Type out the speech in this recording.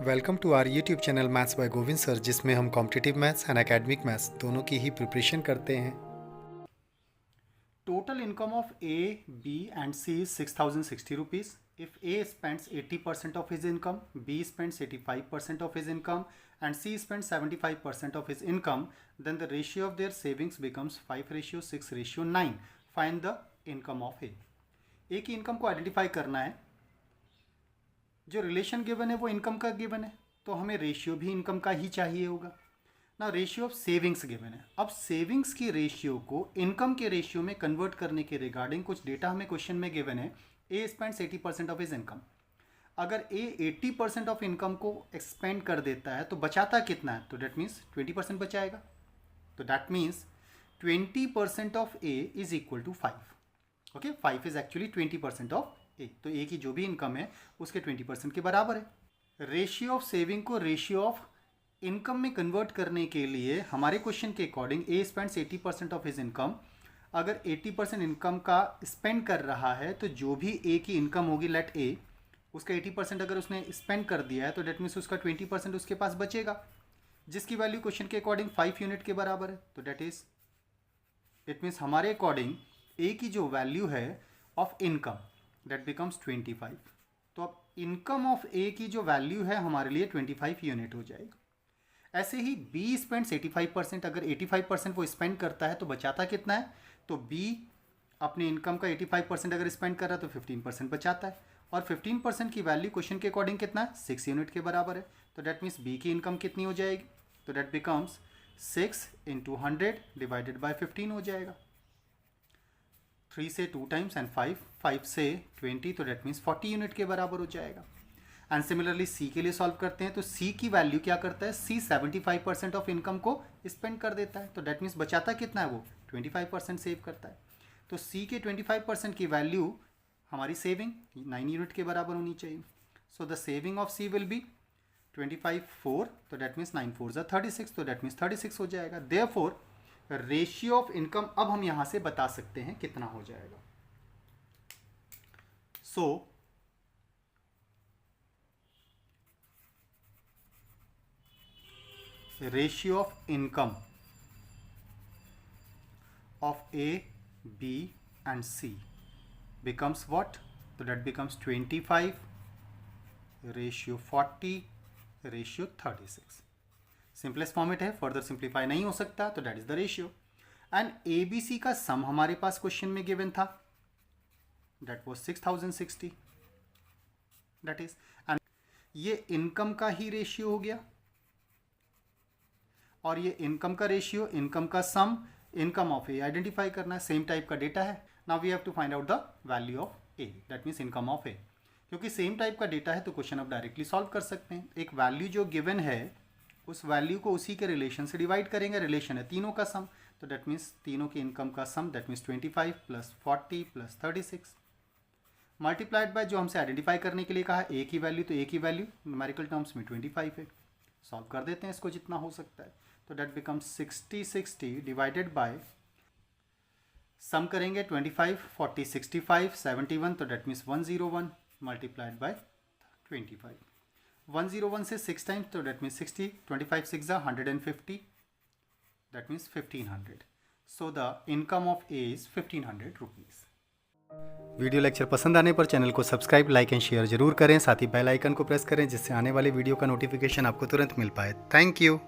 Welcome to our YouTube channel maths by Govind sir, जिसमें हम competitive maths and academic maths दोनों की ही preparation करते हैं। Total income of A, B and C is 6060 rupees. If A spends 80% of his income, B spends 85% of his income and C spends 75% of his income, then the ratio of their savings becomes 5:6:9. Find the income of A. A की income को identify करना है। जो relation given है वो income का given है, तो हमें रेशियो भी इनकम का ही चाहिए होगा ना। रेशियो ऑफ सेविंग्स गिवन है। अब सेविंग्स की रेशियो को इनकम के रेशियो में कन्वर्ट करने के रिगार्डिंग कुछ डेटा हमें क्वेश्चन में गिवन है। ए स्पेंड्स 80% ऑफ हिज इनकम। अगर ए 80% ऑफ इनकम को एक्सपेंड कर देता है तो बचाता कितना है? तो डेट मीन्स 20% बचाएगा। तो that means 20% of A is equal to 5। Okay, 5 is actually 20% of A. तो ए की जो भी इनकम है उसके 20% के बराबर है। रेशियो ऑफ सेविंग को रेशियो ऑफ इनकम में कन्वर्ट करने के लिए हमारे क्वेश्चन के according A spends 80% of his income. अगर 80% इनकम का स्पेंड कर रहा है तो जो भी ए की इनकम होगी, लेट ए, उसका 80% अगर उसने स्पेंड कर दिया है तो डेट मीन्स उसका 20% उसके पास बचेगा, जिसकी वैल्यू क्वेश्चन के अकॉर्डिंग 5 यूनिट के बराबर है। तो डेट इज इट मीन्स हमारे अकॉर्डिंग ए की जो वैल्यू है ऑफ इनकम दैट बिकम्स 25। तो अब इनकम ऑफ ए की जो वैल्यू है हमारे लिए 25 यूनिट हो जाएगी। ऐसे ही बी स्पेंड्स 85%। अगर 85% वो स्पेंड करता है तो बचाता कितना है? तो बी अपने इनकम का 85% अगर स्पेंड कर रहा है तो 15% बचाता है, और 15% की वैल्यू क्वेश्चन के अकॉर्डिंग कितना है? 6 यूनिट के बराबर है। तो डेट मीन्स बी की इनकम कितनी हो जाएगी? तो डेट बिकम्स 6 × 100 डिवाइडेड बाय 15 हो जाएगा। 3 से 2 टाइम्स एंड 5 से 20, तो डेट मीन्स 40 यूनिट के बराबर हो जाएगा। एंड सिमिलरली सी के लिए सॉल्व करते हैं तो सी की वैल्यू क्या करता है? सी 75% ऑफ इनकम को स्पेंड कर देता है, तो डेट मीन्स बचाता कितना है? वो 25% सेव करता है। तो सी के 25% की वैल्यू हमारी सेविंग 9 यूनिट के बराबर होनी चाहिए। So the saving of C will be 25 4, तो डेट मीन्स 9 4 36, तो डेट मीन्स 36 हो जाएगा। देयरफॉर रेशियो ऑफ इनकम अब हम यहां से बता सकते हैं कितना हो जाएगा। So ratio of income of A, B and C becomes what? तो that becomes 25 ratio 40 ratio 36। Simplest format है, फर्दर सिंप्लीफाई नहीं हो सकता, तो that is the ratio. And A B C का सम हमारे पास क्वेश्चन में गिवन था, that was 6060। That is, and ये इनकम का ही रेशियो हो गया, और ये इनकम का रेशियो, इनकम का sum, income of A identify करना है। सेम टाइप का डेटा है। Now we have to find out the value of A, that means income of A. क्योंकि सेम टाइप का डेटा है तो क्वेश्चन आप डायरेक्टली सॉल्व कर सकते हैं। एक वैल्यू जो गिवन है उस वैल्यू को उसी के रिलेशन से डिवाइड करेंगे। रिलेशन है तीनों का सम, तो दैट मीन्स तीनों की इनकम का सम, दैट मीन्स 25 + 40 + 36 मल्टीप्लाइड बाय जो हमसे आइडेंटिफाई करने के लिए कहा है ए की वैल्यू, तो ए की वैल्यू न्यूमेरिकल टर्म्स में 25 है। सॉल्व कर देते हैं इसको जितना हो सकता है, तो दैट बिकम्स 60 डिवाइडेड बाय, सम करेंगे 25 40 65 71, तो डेट मीन्स 101 मल्टीप्लाइड बाय 25। 101 से 6 टाइम्स, तो that means 60, 25 6 150, that means 1500। So the income of A is 1500 rupees. Video lecture पसंद आने पर चैनल को सब्सक्राइब, लाइक एंड शेयर जरूर करें। साथ ही बेल आइकन को प्रेस करें जिससे आने वाले वीडियो का नोटिफिकेशन आपको तुरंत मिल पाए। Thank you.